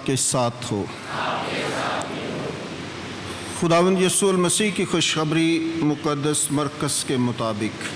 آپ کے ساتھ ہو۔ خداوند یسوع مسیح کی خوشخبری مقدس مرقس کے مطابق۔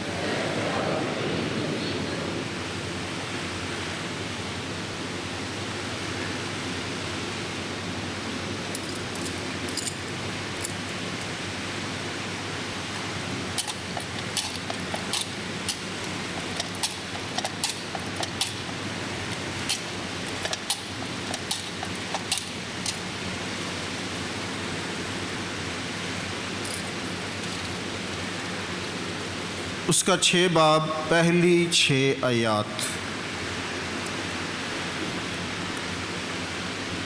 اس کا 6 باب پہلی 6 آیات۔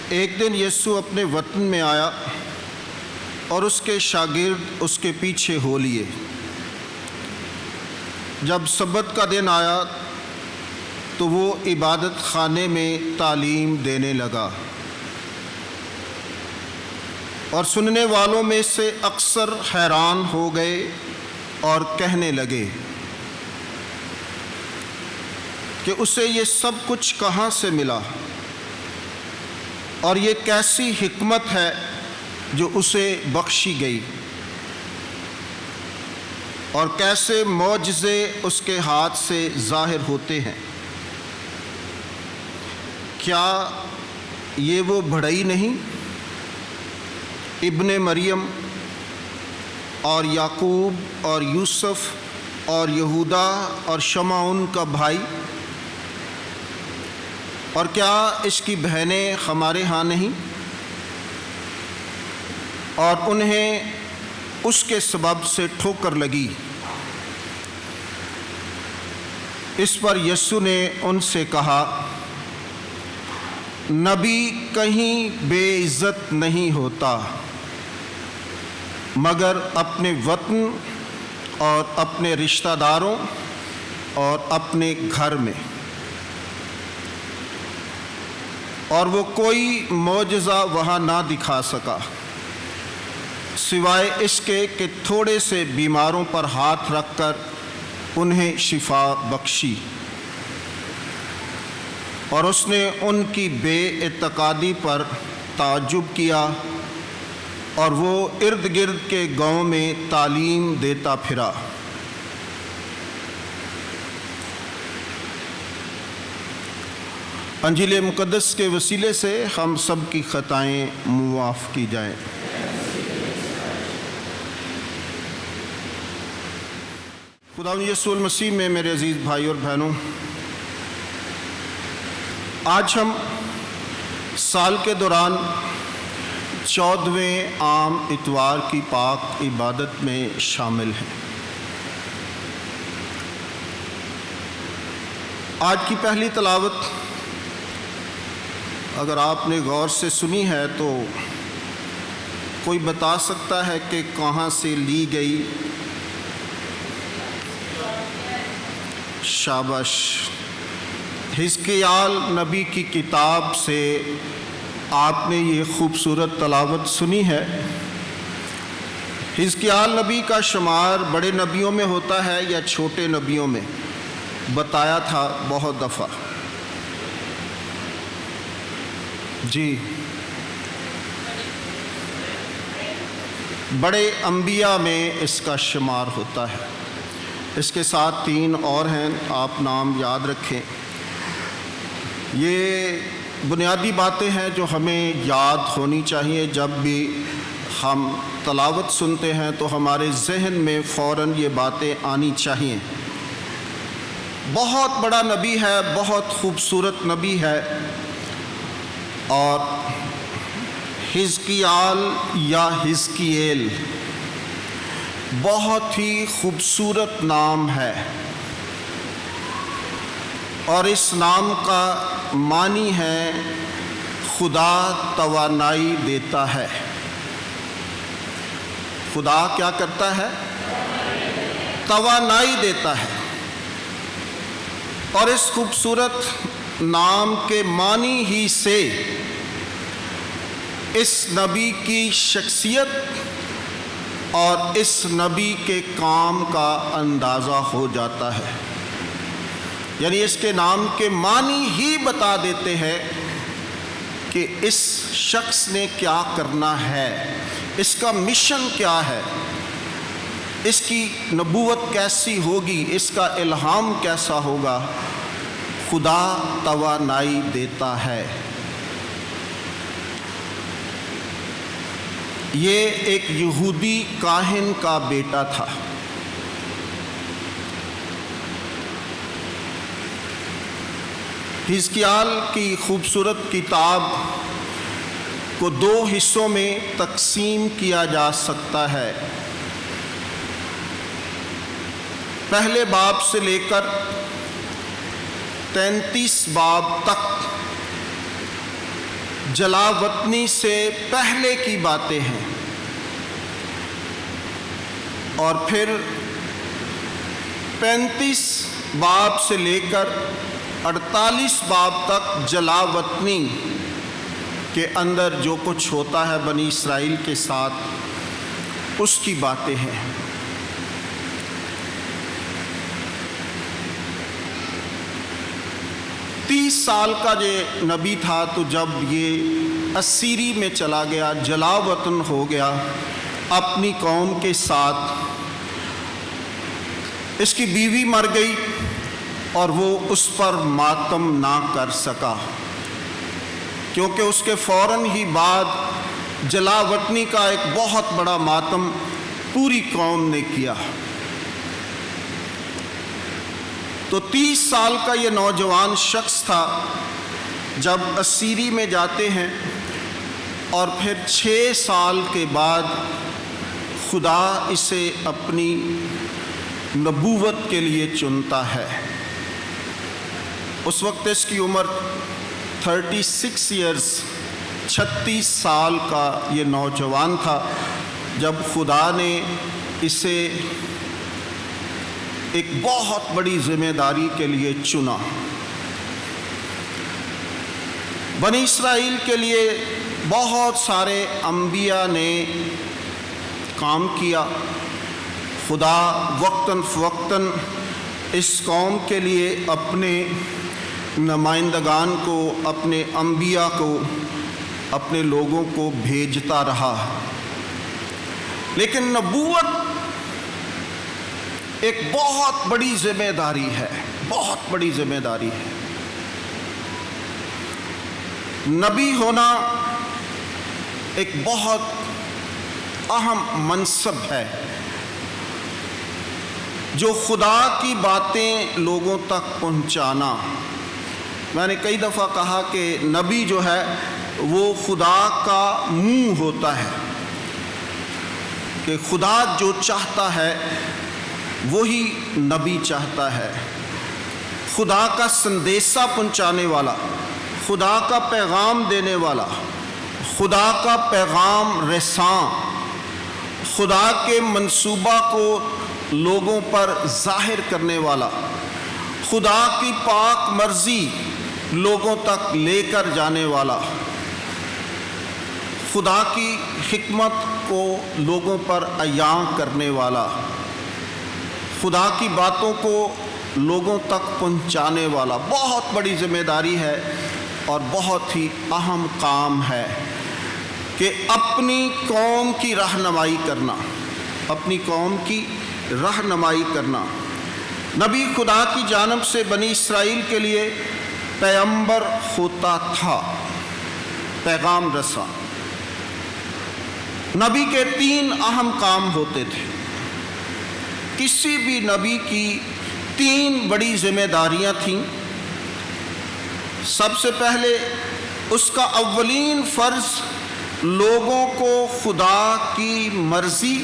ایک دن یسوع اپنے وطن میں آیا اور اس کے شاگرد اس کے پیچھے ہو لیے۔ جب سبت کا دن آیا تو وہ عبادت خانے میں تعلیم دینے لگا، اور سننے والوں میں سے اکثر حیران ہو گئے اور کہنے لگے کہ اسے یہ سب کچھ کہاں سے ملا، اور یہ کیسی حکمت ہے جو اسے بخشی گئی، اور کیسے معجزے اس کے ہاتھ سے ظاہر ہوتے ہیں۔ کیا یہ وہ بڑھئی نہیں، ابن مریم اور یعقوب اور یوسف اور یہودا اور شمعون کا بھائی؟ اور کیا اس کی بہنیں ہمارے ہاں نہیں؟ اور انہیں اس کے سبب سے ٹھوکر لگی۔ اس پر یسوع نے ان سے کہا، نبی کہیں بے عزت نہیں ہوتا مگر اپنے وطن اور اپنے رشتہ داروں اور اپنے گھر میں۔ اور وہ کوئی معجزہ وہاں نہ دکھا سکا سوائے اس کے کہ تھوڑے سے بیماروں پر ہاتھ رکھ کر انہیں شفا بخشی۔ اور اس نے ان کی بے اعتقادی پر تعجب کیا، اور وہ ارد گرد کے گاؤں میں تعلیم دیتا پھرا۔ انجیل مقدس کے وسیلے سے ہم سب کی خطائیں معاف کی جائیں۔ خداوند یسوع مسیح میں میرے عزیز بھائی اور بہنوں، آج ہم سال کے دوران 14ویں عام اتوار کی پاک عبادت میں شامل ہیں۔ آج کی پہلی تلاوت اگر آپ نے غور سے سنی ہے تو کوئی بتا سکتا ہے کہ کہاں سے لی گئی؟ شاباش، حزقیال نبی کی کتاب سے آپ نے یہ خوبصورت تلاوت سنی ہے۔ حزقیال نبی کا شمار بڑے نبیوں میں ہوتا ہے یا چھوٹے نبیوں میں؟ بتایا تھا بہت دفعہ۔ جی، بڑے انبیاء میں اس کا شمار ہوتا ہے۔ اس کے ساتھ 3 اور ہیں، آپ نام یاد رکھیں۔ یہ بنیادی باتیں ہیں جو ہمیں یاد ہونی چاہیے۔ جب بھی ہم تلاوت سنتے ہیں تو ہمارے ذہن میں فوراً یہ باتیں آنی چاہیے۔ بہت بڑا نبی ہے، بہت خوبصورت نبی ہے، اور حزقیال یا حزقیل بہت ہی خوبصورت نام ہے، اور اس نام کا معنی ہے خدا توانائی دیتا ہے۔ خدا کیا کرتا ہے؟ توانائی دیتا ہے۔ اور اس خوبصورت نام کے معنی ہی سے اس نبی کی شخصیت اور اس نبی کے کام کا اندازہ ہو جاتا ہے۔ یعنی اس کے نام کے معنی ہی بتا دیتے ہیں کہ اس شخص نے کیا کرنا ہے، اس کا مشن کیا ہے، اس کی نبوت کیسی ہوگی، اس کا الہام کیسا ہوگا، خدا توانائی دیتا ہے۔ یہ ایک یہودی کاہن کا بیٹا تھا۔ حزقیال کی خوبصورت کتاب کو دو حصوں میں تقسیم کیا جا سکتا ہے۔ پہلے باب سے لے کر 33 باب تک جلا وطنی سے پہلے کی باتیں ہیں، اور پھر 35 باب سے لے کر 48 باب تک جلا وطنی کے اندر جو کچھ ہوتا ہے بنی اسرائیل کے ساتھ، اس کی باتیں ہیں۔ تیس سال کا یہ نبی تھا تو جب یہ اسیری میں چلا گیا، جلا وطن ہو گیا اپنی قوم کے ساتھ، اس کی بیوی مر گئی اور وہ اس پر ماتم نہ کر سکا، کیونکہ اس کے فوراً ہی بعد جلا وطنی کا ایک بہت بڑا ماتم پوری قوم نے کیا۔ تو 30 سال کا یہ نوجوان شخص تھا جب اسیری میں جاتے ہیں، اور پھر 6 سال کے بعد خدا اسے اپنی نبوت کے لیے چنتا ہے۔ اس وقت اس کی عمر 36 ایئرز 36 سال کا یہ نوجوان تھا جب خدا نے اسے ایک بہت بڑی ذمہ داری کے لیے چنا۔ بنی اسرائیل کے لیے بہت سارے انبیاء نے کام کیا۔ خدا وقتاً فوقتاً اس قوم کے لیے اپنے نمائندگان کو، اپنے انبیاء کو، اپنے لوگوں کو بھیجتا رہا، لیکن نبوت ایک بہت بڑی ذمہ داری ہے، بہت بڑی ذمہ داری ہے۔ نبی ہونا ایک بہت اہم منصب ہے، جو خدا کی باتیں لوگوں تک پہنچانا۔ میں نے کئی دفعہ کہا کہ نبی جو ہے وہ خدا کا منہ ہوتا ہے، کہ خدا جو چاہتا ہے وہی نبی چاہتا ہے۔ خدا کا سندیسہ پہنچانے والا، خدا کا پیغام دینے والا، خدا کا پیغام رساں، خدا کے منصوبہ کو لوگوں پر ظاہر کرنے والا، خدا کی پاک مرضی لوگوں تک لے کر جانے والا، خدا کی حکمت کو لوگوں پر عیاں کرنے والا، خدا کی باتوں کو لوگوں تک پہنچانے والا۔ بہت بڑی ذمہ داری ہے اور بہت ہی اہم کام ہے کہ اپنی قوم کی رہنمائی کرنا، اپنی قوم کی رہنمائی کرنا۔ نبی خدا کی جانب سے بنی اسرائیل کے لیے پیغمبر ہوتا تھا، پیغام رساں۔ نبی کے 3 اہم کام ہوتے تھے۔ کسی بھی نبی کی 3 بڑی ذمہ داریاں تھیں۔ سب سے پہلے اس کا اولین فرض لوگوں کو خدا کی مرضی،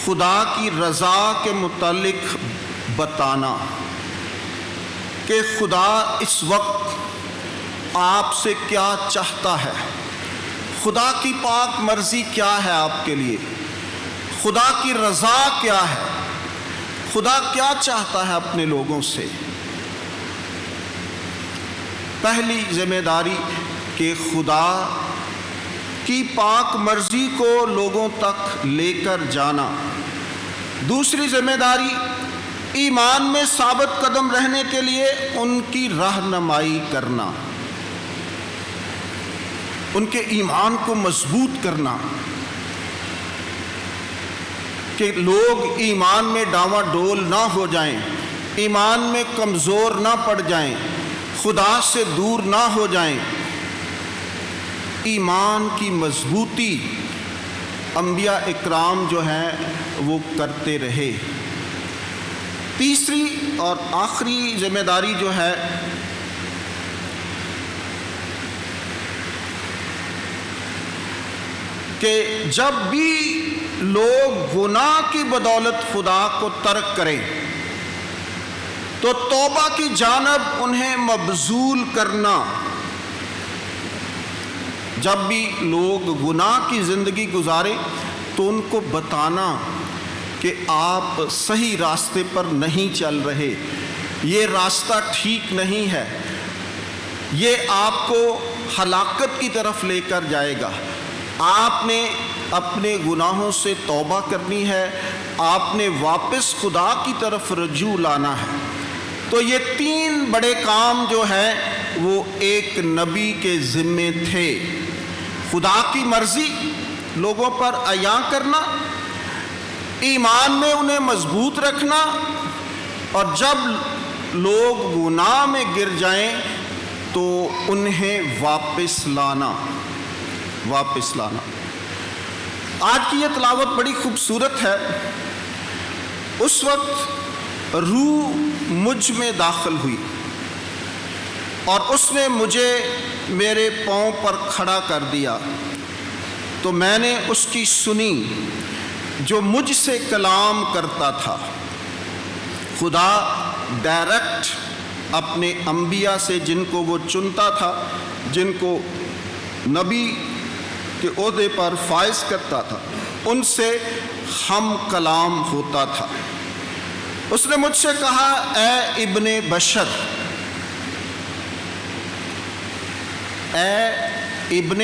خدا کی رضا کے متعلق بتانا، کہ خدا اس وقت آپ سے کیا چاہتا ہے، خدا کی پاک مرضی کیا ہے آپ کے لیے، خدا کی رضا کیا ہے، خدا کیا چاہتا ہے اپنے لوگوں سے۔ پہلی ذمہ داری کہ خدا کی پاک مرضی کو لوگوں تک لے کر جانا۔ دوسری ذمہ داری ایمان میں ثابت قدم رہنے کے لیے ان کی رہنمائی کرنا۔ ان کے ایمان کو مضبوط کرنا کہ لوگ ایمان میں ڈاواں ڈول نہ ہو جائیں، ایمان میں کمزور نہ پڑ جائیں، خدا سے دور نہ ہو جائیں۔ ایمان کی مضبوطی انبیاء اکرام جو ہیں وہ کرتے رہے۔ تیسری اور آخری ذمہ داری جو ہے کہ جب بھی لوگ گناہ کی بدولت خدا کو ترک کریں تو توبہ کی جانب انہیں مبذول کرنا۔ جب بھی لوگ گناہ کی زندگی گزاریں تو ان کو بتانا کہ آپ صحیح راستے پر نہیں چل رہے، یہ راستہ ٹھیک نہیں ہے، یہ آپ کو ہلاکت کی طرف لے کر جائے گا۔ آپ نے اپنے گناہوں سے توبہ کرنی ہے، آپ نے واپس خدا کی طرف رجوع لانا ہے۔ تو یہ تین بڑے کام جو ہیں وہ ایک نبی کے ذمے تھے: خدا کی مرضی لوگوں پر عیاں کرنا، ایمان میں انہیں مضبوط رکھنا، اور جب لوگ گناہ میں گر جائیں تو انہیں واپس لانا۔ آج کی یہ تلاوت بڑی خوبصورت ہے۔ اس وقت روح مجھ میں داخل ہوئی اور اس نے مجھے میرے پاؤں پر کھڑا کر دیا، تو میں نے اس کی سنی جو مجھ سے کلام کرتا تھا۔ خدا ڈائریکٹ اپنے انبیاء سے، جن کو وہ چنتا تھا، جن کو نبی کے عہدے پر فائز کرتا تھا، ان سے ہم کلام ہوتا تھا۔ اس نے مجھ سے کہا، اے ابن بشر، اے ابن،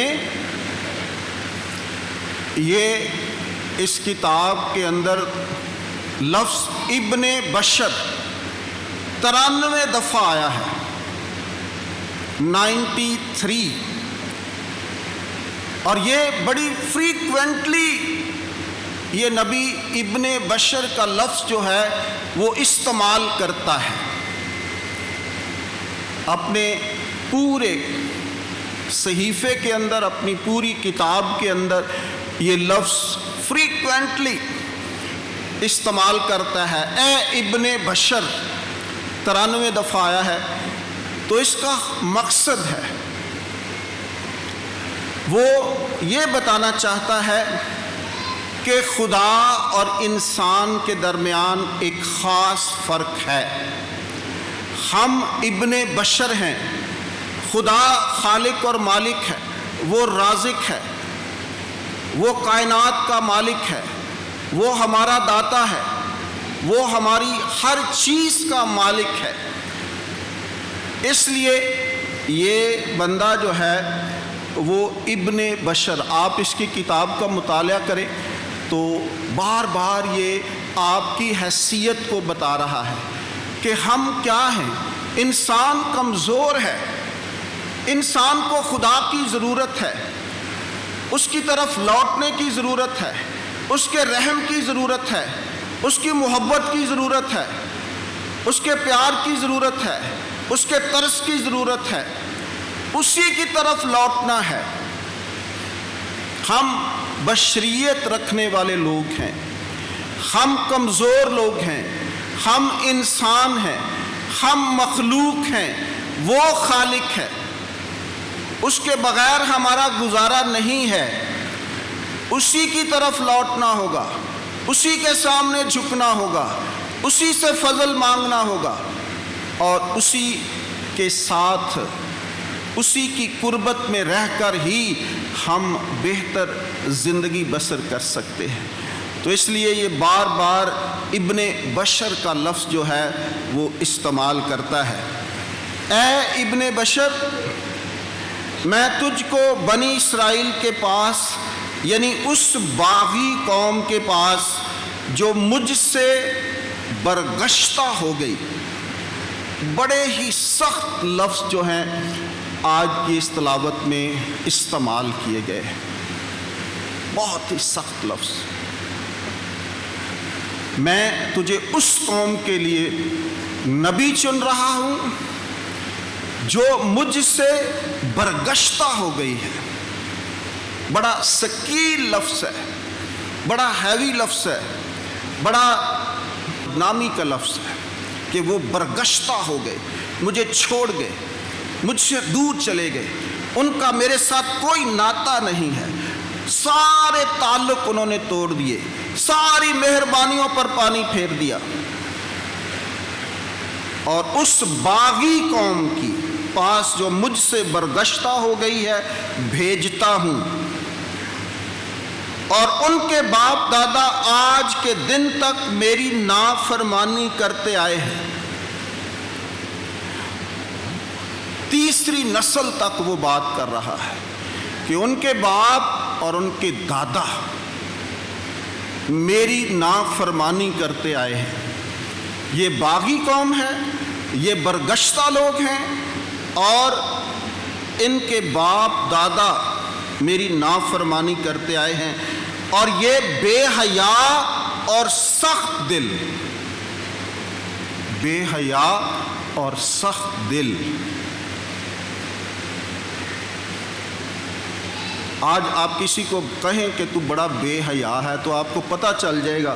یہ اس کتاب کے اندر لفظ ابن بشر 93 دفعہ آیا ہے، 93، اور یہ بڑی فریکوینٹلی یہ نبی ابن بشر کا لفظ جو ہے وہ استعمال کرتا ہے۔ اپنے پورے صحیفے کے اندر، اپنی پوری کتاب کے اندر یہ لفظ فریکوینٹلی استعمال کرتا ہے۔ اے ابن بشر 93 دفعہ آیا ہے۔ تو اس کا مقصد ہے، وہ یہ بتانا چاہتا ہے کہ خدا اور انسان کے درمیان ایک خاص فرق ہے۔ ہم ابن بشر ہیں، خدا خالق اور مالک ہے، وہ رازق ہے، وہ کائنات کا مالک ہے، وہ ہمارا داتا ہے، وہ ہماری ہر چیز کا مالک ہے۔ اس لیے یہ بندہ جو ہے وہ ابن بشر، آپ اس کی کتاب کا مطالعہ کریں تو بار بار یہ آپ کی حیثیت کو بتا رہا ہے کہ ہم کیا ہیں۔ انسان کمزور ہے، انسان کو خدا کی ضرورت ہے، اس کی طرف لوٹنے کی ضرورت ہے، اس کے رحم کی ضرورت ہے، اس کی محبت کی ضرورت ہے، اس کے پیار کی ضرورت ہے، اس کے ترس کی ضرورت ہے، اسی کی طرف لوٹنا ہے۔ ہم بشریت رکھنے والے لوگ ہیں، ہم کمزور لوگ ہیں، ہم انسان ہیں، ہم مخلوق ہیں، وہ خالق ہے، اس کے بغیر ہمارا گزارا نہیں ہے۔ اسی کی طرف لوٹنا ہوگا، اسی کے سامنے جھکنا ہوگا، اسی سے فضل مانگنا ہوگا، اور اسی کے ساتھ اسی کی قربت میں رہ کر ہی ہم بہتر زندگی بسر کر سکتے ہیں۔ تو اس لیے یہ بار بار ابن بشر کا لفظ جو ہے وہ استعمال کرتا ہے۔ اے ابن بشر، میں تجھ کو بنی اسرائیل کے پاس، یعنی اس باغی قوم کے پاس جو مجھ سے برگشتہ ہو گئی، بڑے ہی سخت لفظ جو ہیں آج کی اس تلاوت میں استعمال کیے گئے، بہت ہی سخت لفظ۔ میں تجھے اس قوم کے لیے نبی چن رہا ہوں جو مجھ سے برگشتہ ہو گئی ہے۔ بڑا ثقیل لفظ ہے، بڑا ہیوی لفظ ہے، بڑا نامی کا لفظ ہے کہ وہ برگشتہ ہو گئے، مجھے چھوڑ گئے، مجھ سے دور چلے گئے، ان کا میرے ساتھ کوئی ناطہ نہیں ہے، سارے تعلق انہوں نے توڑ دیے، ساری مہربانیوں پر پانی پھیر دیا، اور اس باغی قوم کی پاس جو مجھ سے برگشتہ ہو گئی ہے بھیجتا ہوں، اور ان کے باپ دادا آج کے دن تک میری نافرمانی کرتے آئے ہیں۔ تیسری نسل تک وہ بات کر رہا ہے کہ ان کے باپ اور ان کے دادا میری نافرمانی کرتے آئے ہیں۔ یہ باغی قوم ہے، یہ برگشتہ لوگ ہیں، اور ان کے باپ دادا میری نافرمانی کرتے آئے ہیں، اور یہ بے حیا اور سخت دل، بے حیا اور سخت دل۔ آج آپ کسی کو کہیں کہ تو بڑا بے حیا ہے تو آپ کو پتہ چل جائے گا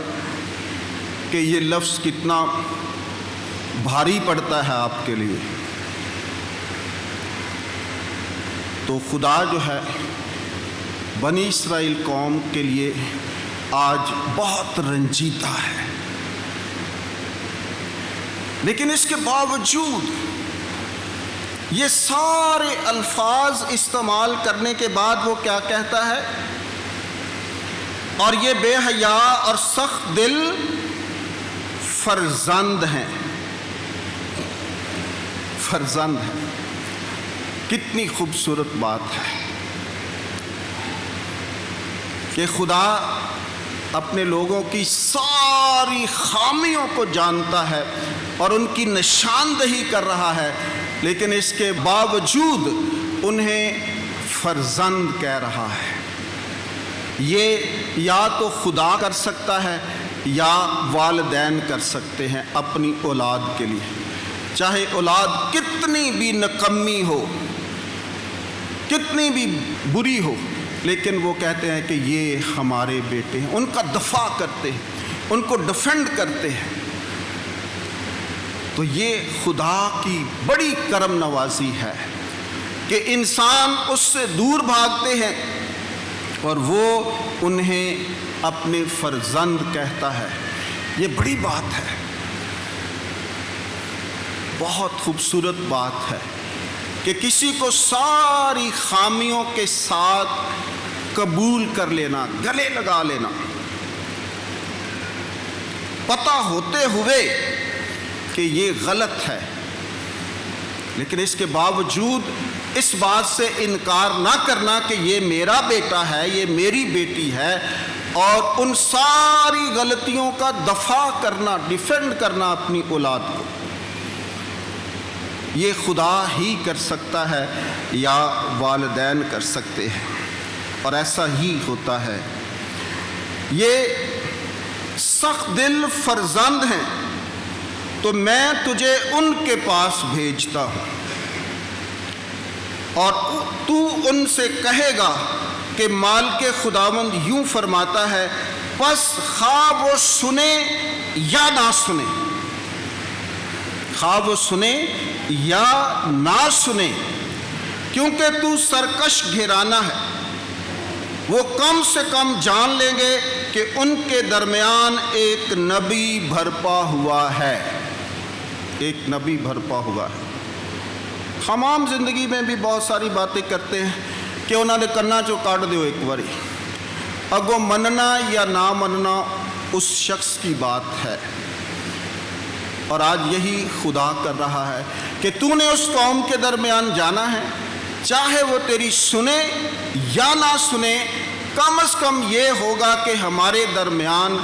کہ یہ لفظ کتنا بھاری پڑتا ہے آپ کے لیے۔ تو خدا جو ہے بنی اسرائیل قوم کے لیے آج بہت رنجیدہ ہے، لیکن اس کے باوجود یہ سارے الفاظ استعمال کرنے کے بعد وہ کیا کہتا ہے؟ اور یہ بے حیا اور سخت دل فرزند ہیں، فرزند ہیں۔ کتنی خوبصورت بات ہے کہ خدا اپنے لوگوں کی ساری خامیوں کو جانتا ہے اور ان کی نشاندہی کر رہا ہے، لیکن اس کے باوجود انہیں فرزند کہہ رہا ہے۔ یہ یا تو خدا کر سکتا ہے یا والدین کر سکتے ہیں اپنی اولاد کے لیے، چاہے اولاد کتنی بھی نکمی ہو، کتنی بھی بری ہو، لیکن وہ کہتے ہیں کہ یہ ہمارے بیٹے ہیں، ان کا دفاع کرتے ہیں، ان کو ڈیفینڈ کرتے ہیں۔ تو یہ خدا کی بڑی کرم نوازی ہے کہ انسان اس سے دور بھاگتے ہیں اور وہ انہیں اپنے فرزند کہتا ہے۔ یہ بڑی بات ہے، بہت خوبصورت بات ہے کہ کسی کو ساری خامیوں کے ساتھ قبول کر لینا، گلے لگا لینا، پتہ ہوتے ہوئے کہ یہ غلط ہے، لیکن اس کے باوجود اس بات سے انکار نہ کرنا کہ یہ میرا بیٹا ہے، یہ میری بیٹی ہے، اور ان ساری غلطیوں کا دفاع کرنا، ڈیفینڈ کرنا اپنی اولاد کو، یہ خدا ہی کر سکتا ہے یا والدین کر سکتے ہیں، اور ایسا ہی ہوتا ہے۔ یہ سخت دل فرزند ہیں تو میں تجھے ان کے پاس بھیجتا ہوں، اور تو ان سے کہے گا کہ مالک خداوند یوں فرماتا ہے، پس خواہ وہ سنے یا نہ سنے، خواہ وہ سنے یا نہ سنے، کیونکہ تو سرکش گھرانہ ہے، وہ کم سے کم جان لیں گے کہ ان کے درمیان ایک نبی بھرپا ہوا ہے، ایک نبی بھرپا ہوا ہے۔ ہم عام زندگی میں بھی بہت ساری باتیں کرتے ہیں کہ انہوں نے کرنا جو کاٹ دیو ایک باری، اگو مننا یا نہ مننا اس شخص کی بات ہے، اور آج یہی خدا کر رہا ہے کہ تو نے اس قوم کے درمیان جانا ہے، چاہے وہ تیری سنے یا نہ سنے، کم از کم یہ ہوگا کہ ہمارے درمیان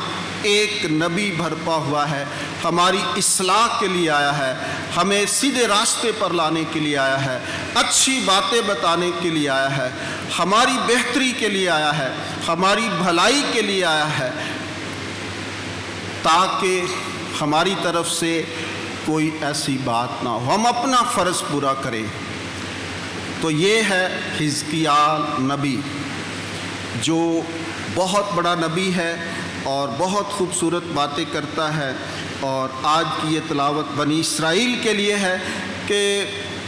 ایک نبی بھرپا ہوا ہے، ہماری اصلاح کے لیے آیا ہے، ہمیں سیدھے راستے پر لانے کے لیے آیا ہے، اچھی باتیں بتانے کے لیے آیا ہے، ہماری بہتری کے لیے آیا ہے، ہماری بھلائی کے لیے آیا ہے، تاکہ ہماری طرف سے کوئی ایسی بات نہ ہو، ہم اپنا فرض پورا کریں۔ تو یہ ہے حزقیال نبی، جو بہت بڑا نبی ہے اور بہت خوبصورت باتیں کرتا ہے۔ اور آج کی یہ تلاوت بنی اسرائیل کے لیے ہے کہ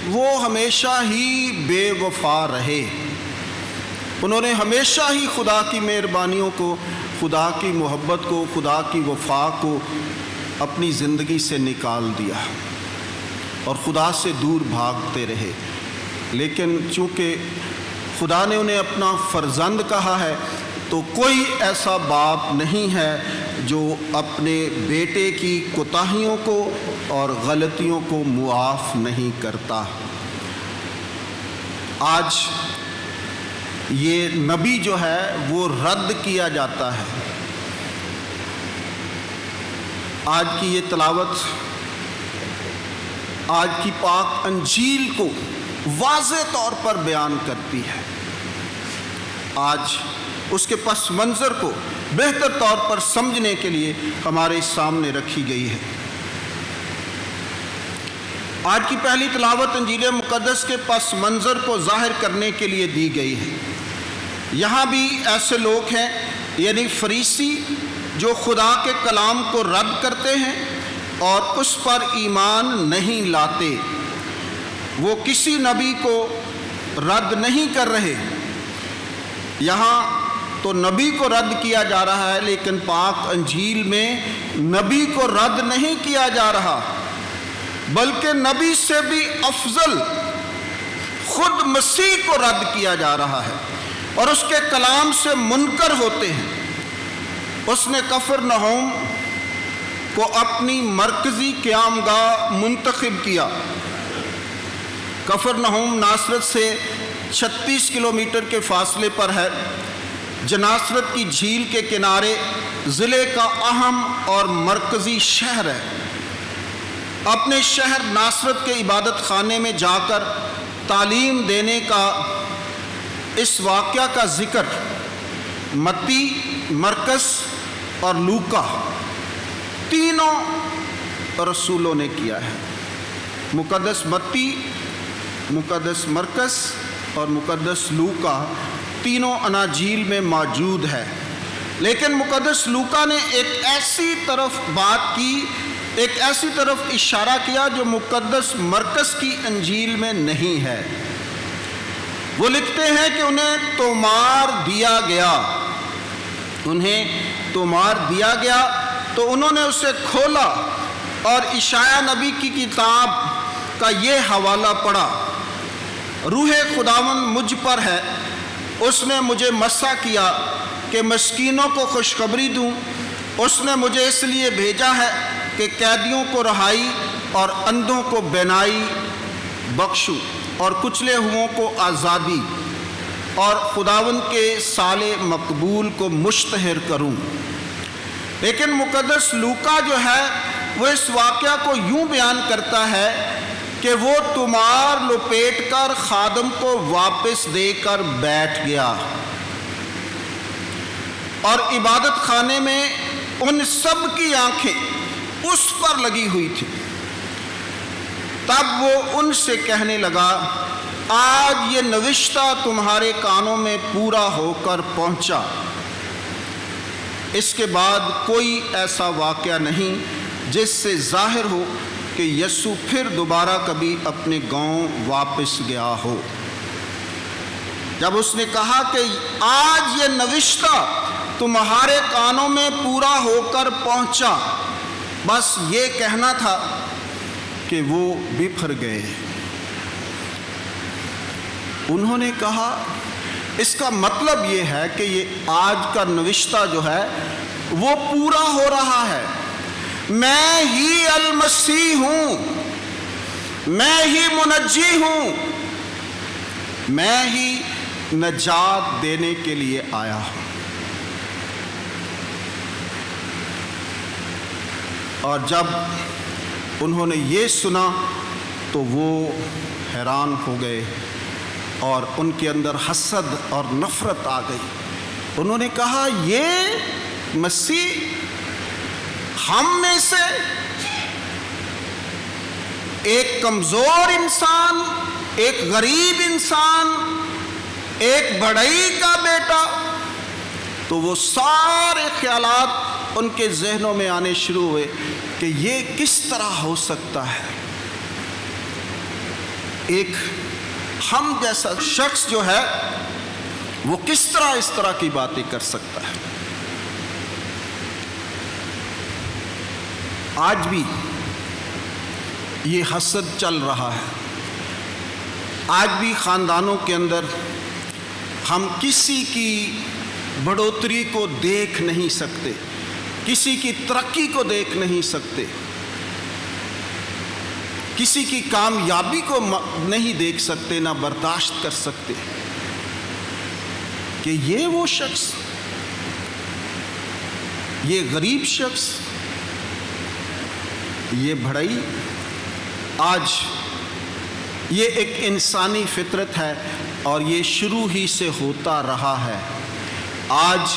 وہ ہمیشہ ہی بے وفا رہے، انہوں نے ہمیشہ ہی خدا کی مہربانیوں کو، خدا کی محبت کو، خدا کی وفا کو اپنی زندگی سے نکال دیا اور خدا سے دور بھاگتے رہے۔ لیکن چونکہ خدا نے انہیں اپنا فرزند کہا ہے، تو کوئی ایسا باپ نہیں ہے جو اپنے بیٹے کی کوتاہیوں کو اور غلطیوں کو معاف نہیں کرتا۔ آج یہ نبی جو ہے وہ رد کیا جاتا ہے۔ آج کی یہ تلاوت آج کی پاک انجیل کو واضح طور پر بیان کرتی ہے، آج اس کے پس منظر کو بہتر طور پر سمجھنے کے لیے ہمارے سامنے رکھی گئی ہے۔ آج کی پہلی تلاوت انجیل مقدس کے پس منظر کو ظاہر کرنے کے لیے دی گئی ہے۔ یہاں بھی ایسے لوگ ہیں، یعنی فریسی، جو خدا کے کلام کو رد کرتے ہیں اور اس پر ایمان نہیں لاتے۔ وہ کسی نبی کو رد نہیں کر رہے، یہاں تو نبی کو رد کیا جا رہا ہے، لیکن پاک انجیل میں نبی کو رد نہیں کیا جا رہا، بلکہ نبی سے بھی افضل خود مسیح کو رد کیا جا رہا ہے اور اس کے کلام سے منکر ہوتے ہیں۔ اس نے کفرنہوم کو اپنی مرکزی قیام گاہ منتخب کیا۔ کفرنہوم ناصرت سے 36 کلومیٹر کے فاصلے پر ہے، جناصرت کی جھیل کے کنارے ضلع کا اہم اور مرکزی شہر ہے۔ اپنے شہر ناصرت کے عبادت خانے میں جا کر تعلیم دینے کا اس واقعہ کا ذکر متی، مرکس اور لوکا تینوں رسولوں نے کیا ہے۔ مقدس متی، مقدس مرکس اور مقدس لوکا تینوں اناجیل میں موجود ہے، لیکن مقدس لوکا نے ایک ایسی طرف بات کی، ایک ایسی طرف اشارہ کیا جو مقدس مرکس کی انجیل میں نہیں ہے۔ وہ لکھتے ہیں کہ انہیں تومار دیا گیا، انہیں تومار دیا گیا تو انہوں نے اسے کھولا اور اشعیاء نبی کی کتاب کا یہ حوالہ پڑھا: روح خداوند مجھ پر ہے، اس نے مجھے مسح کیا کہ مسکینوں کو خوشخبری دوں، اس نے مجھے اس لیے بھیجا ہے کہ قیدیوں کو رہائی اور اندھوں کو بینائی بخشوں اور کچلے ہوئوں کو آزادی، اور خداوند کے سال مقبول کو مشتہر کروں۔ لیکن مقدس لوکا جو ہے وہ اس واقعہ کو یوں بیان کرتا ہے کہ وہ تومار لپیٹ کر خادم کو واپس دے کر بیٹھ گیا، اور عبادت خانے میں ان سب کی آنکھیں اس پر لگی ہوئی تھی۔ تب وہ ان سے کہنے لگا: آج یہ نوشتہ تمہارے کانوں میں پورا ہو کر پہنچا۔ اس کے بعد کوئی ایسا واقعہ نہیں جس سے ظاہر ہو کہ یسوع پھر دوبارہ کبھی اپنے گاؤں واپس گیا ہو۔ جب اس نے کہا کہ آج یہ نوشتہ تمہارے کانوں میں پورا ہو کر پہنچا، بس یہ کہنا تھا کہ وہ بفر گئے۔ انہوں نے کہا اس کا مطلب یہ ہے کہ یہ آج کا نوشتہ جو ہے وہ پورا ہو رہا ہے۔ میں ہی المسیح ہوں، میں ہی منجی ہوں، میں ہی نجات دینے کے لیے آیا ہوں۔ اور جب انہوں نے یہ سنا تو وہ حیران ہو گئے اور ان کے اندر حسد اور نفرت آ گئی۔ انہوں نے کہا یہ مسیح ہم میں سے ایک کمزور انسان، ایک غریب انسان، ایک بڑھئی کا بیٹا۔ تو وہ سارے خیالات ان کے ذہنوں میں آنے شروع ہوئے کہ یہ کس طرح ہو سکتا ہے، ایک ہم جیسا شخص جو ہے وہ کس طرح اس طرح کی باتیں کر سکتا ہے۔ آج بھی یہ حسد چل رہا ہے۔ آج بھی خاندانوں کے اندر ہم کسی کی بڑھوتری کو دیکھ نہیں سکتے، کسی کی ترقی کو دیکھ نہیں سکتے، کسی کی کامیابی کو نہیں دیکھ سکتے، نہ برداشت کر سکتے کہ یہ وہ شخص، یہ غریب شخص، یہ بڑھئی۔ آج یہ ایک انسانی فطرت ہے اور یہ شروع ہی سے ہوتا رہا ہے۔ آج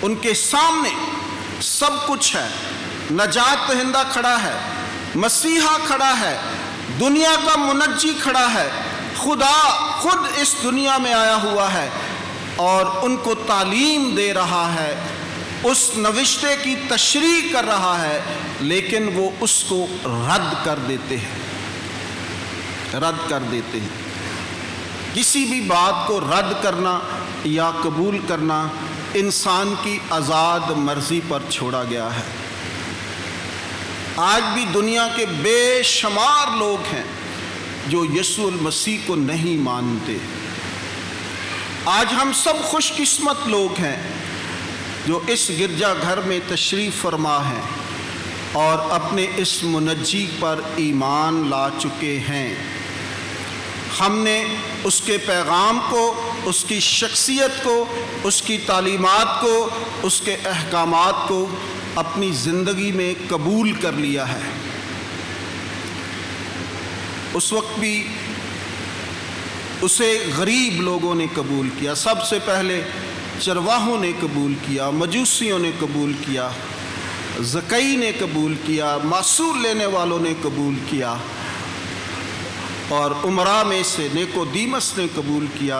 ان کے سامنے سب کچھ ہے، نجات دہندہ کھڑا ہے، مسیحا کھڑا ہے، دنیا کا منجی کھڑا ہے، خدا خود اس دنیا میں آیا ہوا ہے اور ان کو تعلیم دے رہا ہے، اس نوشتے کی تشریح کر رہا ہے، لیکن وہ اس کو رد کر دیتے ہیں، رد کر دیتے ہیں۔ کسی بھی بات کو رد کرنا یا قبول کرنا انسان کی آزاد مرضی پر چھوڑا گیا ہے۔ آج بھی دنیا کے بے شمار لوگ ہیں جو یسوع المسیح کو نہیں مانتے۔ آج ہم سب خوش قسمت لوگ ہیں جو اس گرجا گھر میں تشریف فرما ہیں اور اپنے اس منجی پر ایمان لا چکے ہیں۔ ہم نے اس کے پیغام کو، اس کی شخصیت کو، اس کی تعلیمات کو، اس کے احکامات کو اپنی زندگی میں قبول کر لیا ہے۔ اس وقت بھی اسے غریب لوگوں نے قبول کیا، سب سے پہلے چرواہوں نے قبول کیا، مجوسیوں نے قبول کیا، زکئی نے قبول کیا، معصور لینے والوں نے قبول کیا، اور عمراء میں سے نیکودیمس نے قبول کیا،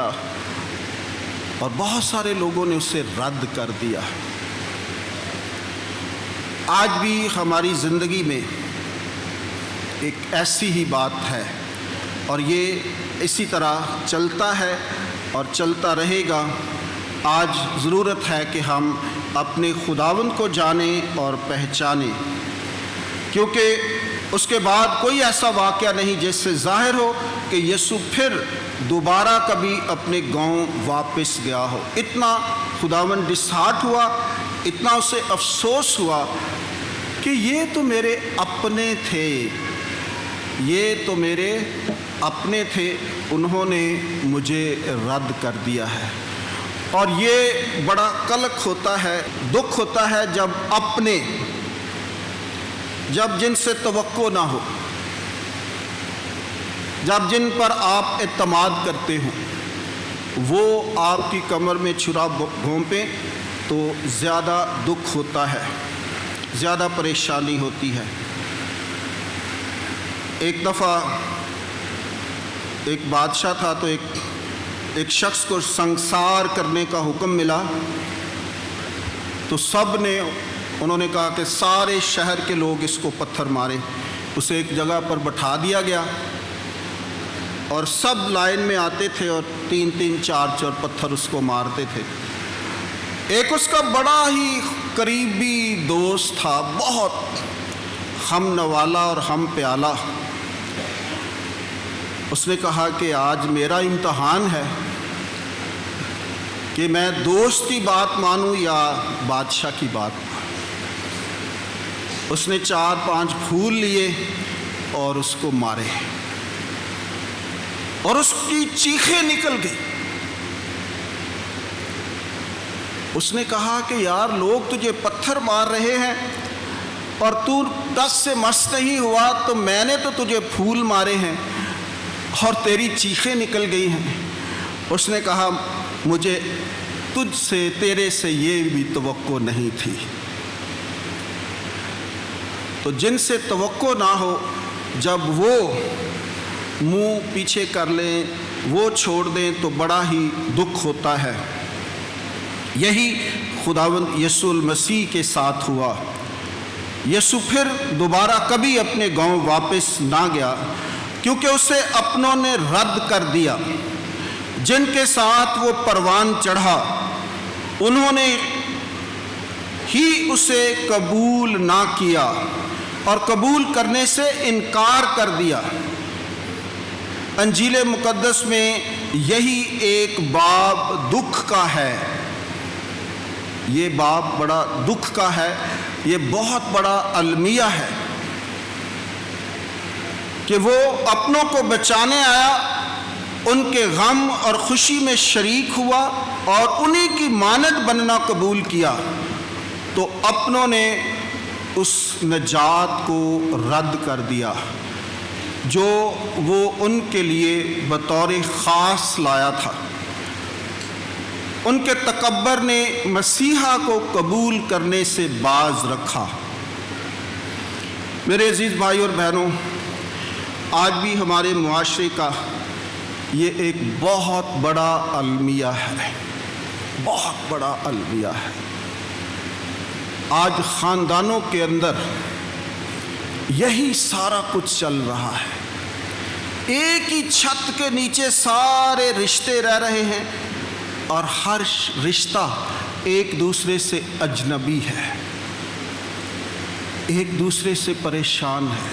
اور بہت سارے لوگوں نے اسے رد کر دیا۔ آج بھی ہماری زندگی میں ایک ایسی ہی بات ہے اور یہ اسی طرح چلتا ہے اور چلتا رہے گا۔ آج ضرورت ہے کہ ہم اپنے خداوند کو جانیں اور پہچانیں، کیونکہ اس کے بعد کوئی ایسا واقعہ نہیں جس سے ظاہر ہو کہ یسوع پھر دوبارہ کبھی اپنے گاؤں واپس گیا ہو۔ اتنا خداوند ڈسہارٹ ہوا، اتنا اسے افسوس ہوا کہ یہ تو میرے اپنے تھے، یہ تو میرے اپنے تھے، انہوں نے مجھے رد کر دیا ہے۔ اور یہ بڑا قلق ہوتا ہے، دکھ ہوتا ہے جب اپنے، جب جن سے توقع نہ ہو، جب جن پر آپ اعتماد کرتے ہوں وہ آپ کی کمر میں چھرا گھونپیں تو زیادہ دکھ ہوتا ہے، زیادہ پریشانی ہوتی ہے۔ ایک دفعہ ایک بادشاہ تھا تو ایک شخص کو سنگسار کرنے کا حکم ملا، تو سب نے، انہوں نے کہا کہ سارے شہر کے لوگ اس کو پتھر مارے۔ اسے ایک جگہ پر بٹھا دیا گیا اور سب لائن میں آتے تھے اور 3-3 4-4 پتھر اس کو مارتے تھے۔ ایک اس کا بڑا ہی قریبی دوست تھا، بہت ہم نوالا اور ہم پیالہ۔ اس نے کہا کہ آج میرا امتحان ہے کہ میں دوست کی بات مانوں یا بادشاہ کی بات مانوں۔ اس نے 4-5 پھول لیے اور اس کو مارے اور اس کی چیخیں نکل گئی۔ اس نے کہا کہ یار لوگ تجھے پتھر مار رہے ہیں اور تو دست سے مست نہیں ہوا تو میں نے تو تجھے پھول مارے ہیں اور تیری چیخیں نکل گئی ہیں۔ اس نے کہا مجھے تجھ سے تیرے سے یہ بھی توقع نہیں تھی۔ تو جن سے توقع نہ ہو جب وہ منہ پیچھے کر لیں، وہ چھوڑ دیں تو بڑا ہی دکھ ہوتا ہے۔ یہی خداوند یسوع المسیح کے ساتھ ہوا۔ یسوع پھر دوبارہ کبھی اپنے گاؤں واپس نہ گیا کیونکہ اسے اپنوں نے رد کر دیا۔ جن کے ساتھ وہ پروان چڑھا انہوں نے ہی اسے قبول نہ کیا اور قبول کرنے سے انکار کر دیا۔ انجیل مقدس میں یہی ایک باب دکھ کا ہے۔ یہ باب بڑا دکھ کا ہے، یہ بہت بڑا المیہ ہے کہ وہ اپنوں کو بچانے آیا، ان کے غم اور خوشی میں شریک ہوا اور انہی کی مانند بننا قبول کیا، تو اپنوں نے اس نجات کو رد کر دیا جو وہ ان کے لیے بطور خاص لایا تھا۔ ان کے تکبر نے مسیحا کو قبول کرنے سے باز رکھا۔ میرے عزیز بھائی اور بہنوں، آج بھی ہمارے معاشرے کا یہ ایک بہت بڑا المیہ ہے، بہت بڑا المیہ ہے۔ آج خاندانوں کے اندر یہی سارا کچھ چل رہا ہے۔ ایک ہی چھت کے نیچے سارے رشتے رہ رہے ہیں اور ہر رشتہ ایک دوسرے سے اجنبی ہے، ایک دوسرے سے پریشان ہے،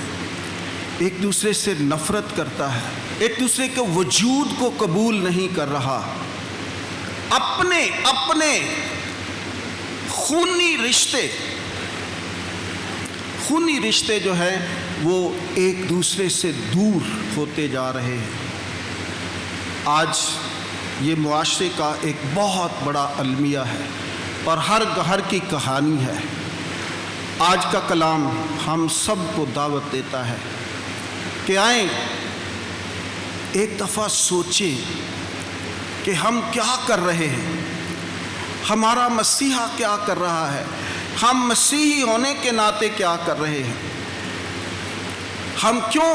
ایک دوسرے سے نفرت کرتا ہے، ایک دوسرے کے وجود کو قبول نہیں کر رہا۔ اپنے خونی رشتے جو ہیں وہ ایک دوسرے سے دور ہوتے جا رہے ہیں۔ آج یہ معاشرے کا ایک بہت بڑا المیہ ہے اور ہر گھر کی کہانی ہے۔ آج کا کلام ہم سب کو دعوت دیتا ہے کہ آئیں ایک دفعہ سوچیں کہ ہم کیا کر رہے ہیں، ہمارا مسیحا کیا کر رہا ہے، ہم مسیحی ہونے کے ناطے کیا کر رہے ہیں، ہم کیوں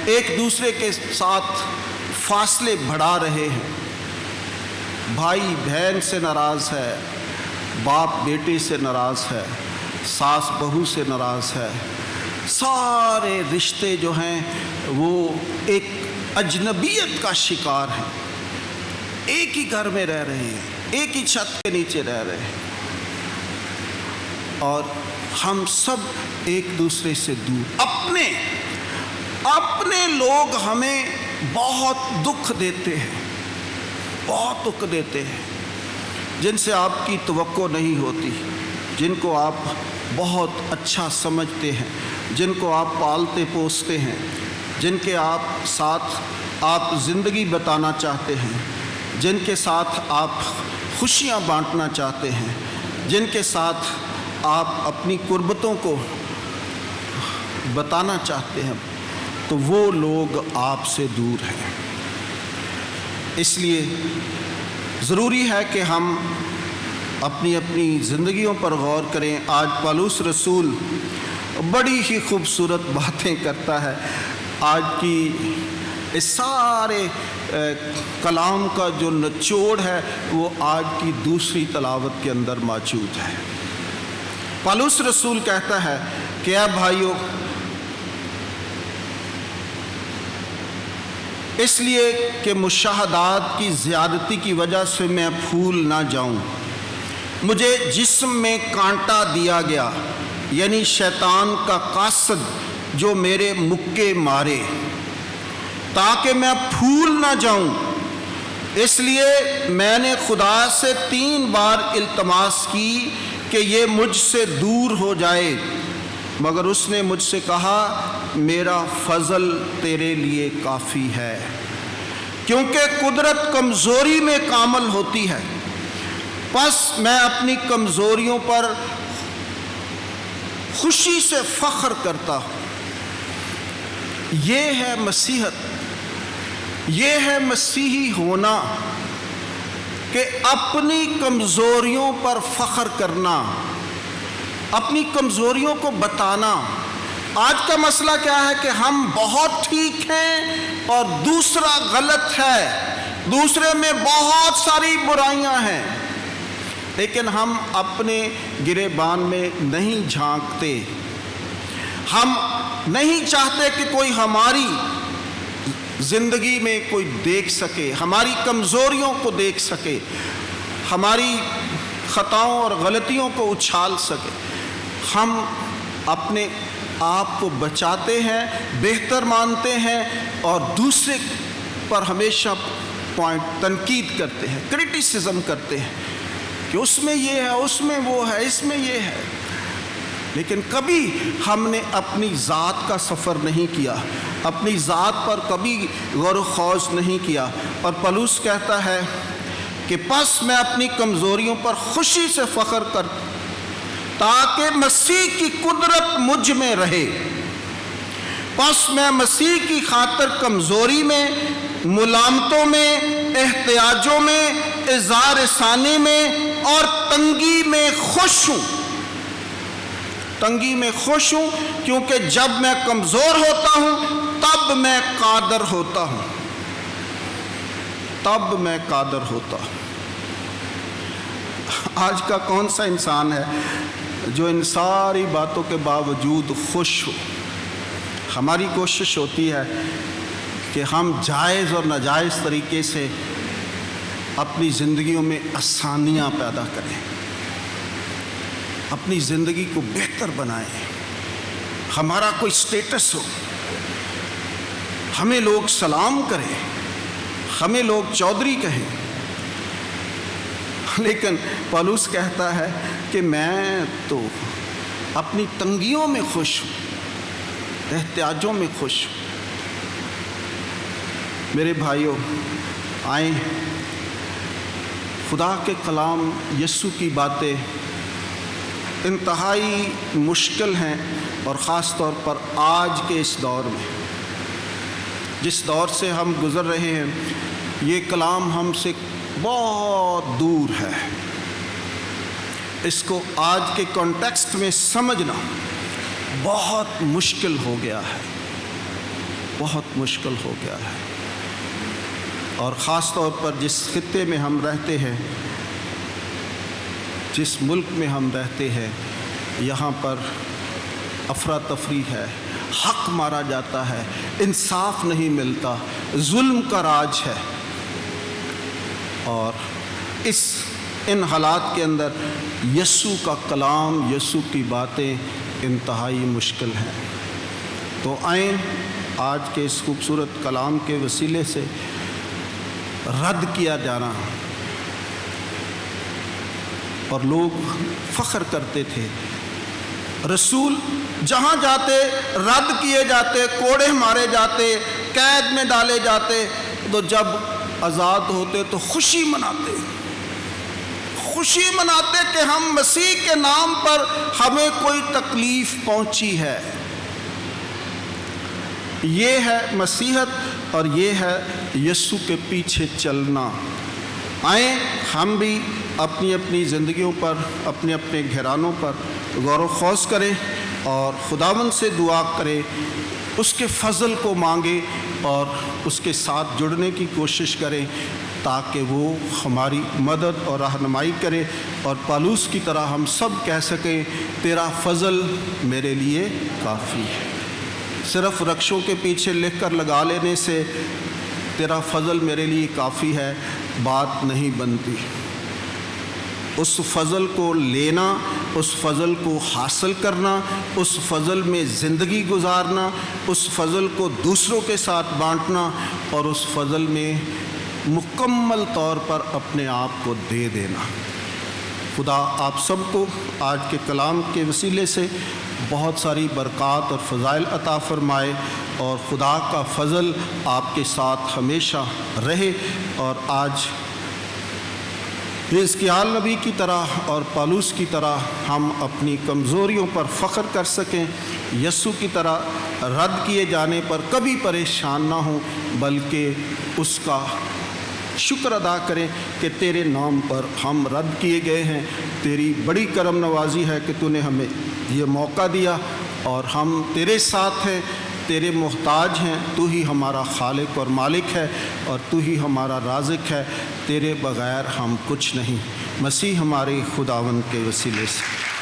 ایک دوسرے کے ساتھ فاصلے بڑھا رہے ہیں۔ بھائی بہن سے ناراض ہے، باپ بیٹے سے ناراض ہے، ساس بہو سے ناراض ہے، سارے رشتے جو ہیں وہ ایک اجنبیت کا شکار ہیں، ایک ہی گھر میں رہ رہے ہیں، ایک ہی چھت کے نیچے رہ رہے ہیں اور ہم سب ایک دوسرے سے دور۔ اپنے لوگ ہمیں بہت دکھ دیتے ہیں، بہت دکھ دیتے ہیں، جن سے آپ کی توقع نہیں ہوتی، جن کو آپ بہت اچھا سمجھتے ہیں، جن کو آپ پالتے پوستے ہیں، جن کے ساتھ آپ زندگی بتانا چاہتے ہیں، جن کے ساتھ آپ خوشیاں بانٹنا چاہتے ہیں، جن کے ساتھ آپ اپنی قربتوں کو بتانا چاہتے ہیں، تو وہ لوگ آپ سے دور ہیں۔ اس لیے ضروری ہے کہ ہم اپنی زندگیوں پر غور کریں۔ آج پالوس رسول بڑی ہی خوبصورت باتیں کرتا ہے۔ آج کی اس سارے کلام کا جو نچوڑ ہے وہ آج کی دوسری تلاوت کے اندر موجود ہے۔ پالوس رسول کہتا ہے کہ اے بھائیو، اس لیے کہ مشاہدات کی زیادتی کی وجہ سے میں پھول نہ جاؤں، مجھے جسم میں کانٹا دیا گیا، یعنی شیطان کا قاصد جو میرے مکے مارے، تاکہ میں پھول نہ جاؤں۔ اس لیے میں نے خدا سے 3 بار التماس کی کہ یہ مجھ سے دور ہو جائے، مگر اس نے مجھ سے کہا میرا فضل تیرے لیے کافی ہے، کیونکہ قدرت کمزوری میں کامل ہوتی ہے۔ پس میں اپنی کمزوریوں پر خوشی سے فخر کرتا ہوں۔ یہ ہے مسیحت، یہ ہے مسیحی ہونا، کہ اپنی کمزوریوں پر فخر کرنا، اپنی کمزوریوں کو بتانا۔ آج کا مسئلہ کیا ہے کہ ہم بہت ٹھیک ہیں اور دوسرا غلط ہے، دوسرے میں بہت ساری برائیاں ہیں، لیکن ہم اپنے گریبان میں نہیں جھانکتے۔ ہم نہیں چاہتے کہ کوئی ہماری زندگی میں کوئی دیکھ سکے، ہماری کمزوریوں کو دیکھ سکے، ہماری خطاؤں اور غلطیوں کو اچھال سکے۔ ہم اپنے آپ کو بچاتے ہیں، بہتر مانتے ہیں، اور دوسرے پر ہمیشہ تنقید کرتے ہیں، کرٹیسزم کرتے ہیں کہ اس میں یہ ہے، اس میں وہ ہے، اس میں یہ ہے، لیکن کبھی ہم نے اپنی ذات کا سفر نہیں کیا، اپنی ذات پر کبھی غور و خوض نہیں کیا۔ اور پولس کہتا ہے کہ پس میں اپنی کمزوریوں پر خوشی سے فخر کرتا تاکہ مسیح کی قدرت مجھ میں رہے۔ پس میں مسیح کی خاطر کمزوری میں، ملامتوں میں، احتیاجوں میں، اظہار ثانی میں اور تنگی میں خوش ہوں۔ تنگی میں خوش ہوں، کیونکہ جب میں کمزور ہوتا ہوں تب میں قادر ہوتا ہوں، تب میں قادر ہوتا ہوں۔ آج کا کون سا انسان ہے جو ان ساری باتوں کے باوجود خوش ہو؟ ہماری کوشش ہوتی ہے کہ ہم جائز اور ناجائز طریقے سے اپنی زندگیوں میں آسانیاں پیدا کریں، اپنی زندگی کو بہتر بنائیں، ہمارا کوئی سٹیٹس ہو، ہمیں لوگ سلام کریں، ہمیں لوگ چودھری کہیں۔ لیکن پولس کہتا ہے کہ میں تو اپنی تنگیوں میں خوش ہوں، احتیاجوں میں خوش ہوں۔ میرے بھائیوں، آئیں خدا کے کلام یسوع کی باتیں انتہائی مشکل ہیں، اور خاص طور پر آج کے اس دور میں، جس دور سے ہم گزر رہے ہیں، یہ کلام ہم سے بہت دور ہے۔ اس کو آج کے کانٹیکسٹ میں سمجھنا بہت مشکل ہو گیا ہے، بہت مشکل ہو گیا ہے۔ اور خاص طور پر جس خطے میں ہم رہتے ہیں، جس ملک میں ہم رہتے ہیں، یہاں پر افراتفری ہے، حق مارا جاتا ہے، انصاف نہیں ملتا، ظلم کا راج ہے۔ اور ان حالات کے اندر یسوع کا کلام، یسوع کی باتیں انتہائی مشکل ہیں۔ تو آئیں آج کے اس خوبصورت کلام کے وسیلے سے رد کیا جانا، اور لوگ فخر کرتے تھے، رسول جہاں جاتے رد کیے جاتے، کوڑے مارے جاتے، قید میں ڈالے جاتے، تو جب آزاد ہوتے تو خوشی مناتے کہ ہم مسیح کے نام پر ہمیں کوئی تکلیف پہنچی ہے۔ یہ ہے مسیحت، اور یہ ہے یسوع کے پیچھے چلنا۔ آئیں ہم بھی اپنی اپنی زندگیوں پر، اپنے اپنے گھرانوں پر غور و خوض کریں، اور خداوند سے دعا کریں، اس کے فضل کو مانگیں، اور اس کے ساتھ جڑنے کی کوشش کریں، تاکہ وہ ہماری مدد اور رہنمائی کرے، اور پولس کی طرح ہم سب کہہ سکیں، تیرا فضل میرے لیے کافی ہے۔ صرف رکشوں کے پیچھے لکھ کر لگا لینے سے تیرا فضل میرے لیے کافی ہے بات نہیں بنتی۔ اس فضل کو لینا، اس فضل کو حاصل کرنا، اس فضل میں زندگی گزارنا، اس فضل کو دوسروں کے ساتھ بانٹنا، اور اس فضل میں مکمل طور پر اپنے آپ کو دے دینا۔ خدا آپ سب کو آج کے کلام کے وسیلے سے بہت ساری برکات اور فضائل عطا فرمائے، اور خدا کا فضل آپ کے ساتھ ہمیشہ رہے۔ اور آج حزقیال نبی کی طرح اور پالوس کی طرح ہم اپنی کمزوریوں پر فخر کر سکیں، یسوع کی طرح رد کیے جانے پر کبھی پریشان نہ ہوں، بلکہ اس کا شکر ادا کریں کہ تیرے نام پر ہم رد کیے گئے ہیں۔ تیری بڑی کرم نوازی ہے کہ تو نے ہمیں یہ موقع دیا اور ہم تیرے ساتھ ہیں، تیرے محتاج ہیں، تو ہی ہمارا خالق اور مالک ہے اور تو ہی ہمارا رازق ہے، تیرے بغیر ہم کچھ نہیں۔ مسیح ہمارے خداوند کے وسیلے سے